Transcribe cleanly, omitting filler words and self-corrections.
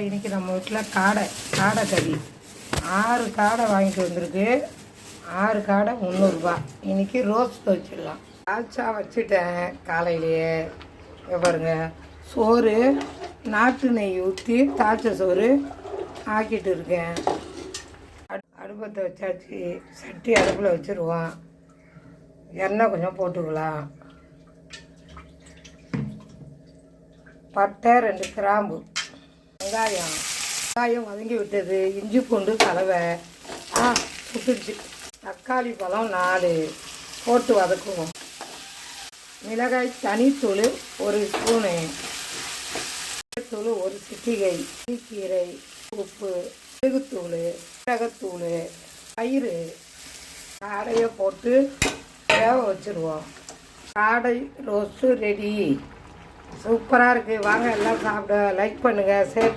இன்றைக்கி நம்ம வீட்டில் காடை கறி 6 காடை வாங்கிட்டு வந்திருக்கு. 6 காடை 300 ரூபா. இன்றைக்கி ரோஸ்ட் வச்சிடலாம். தால்ச்சா வச்சுட்டேன் காலையிலேயே. இங்கே பாருங்கள், சோறு நாட்டு நெய் ஊற்றி தால்ச்சா சோறு ஆக்கிட்டு இருக்கேன். அடுப்பத்தை வச்சாச்சு. சட்டி அடுப்பில் வச்சுருவோம். எண்ணெய் கொஞ்சம் போட்டுக்கலாம். பட்டை 2 கிராம்பு, வெங்காயம் வதங்கி விட்டது. இஞ்சி பூண்டு கலவை சுட்டுச்சு. தக்காளி பழம் 4 போட்டு வதக்குவோம். மிளகாய் தனித்தூள் 1 ஸ்பூனு, தூள் 1 சிட்டிகை, கீரை, உப்பு, மிளகுத்தூள், மிளகத்தூள், தயிர், காடையை போட்டு வேக வச்சுருவோம். காடை ரோஸ்ட்டு ரெடி. சூப்பராக இருக்குது. வாங்க எல்லாம் சாப்பிட. லைக் பண்ணுங்கள், ஷேர்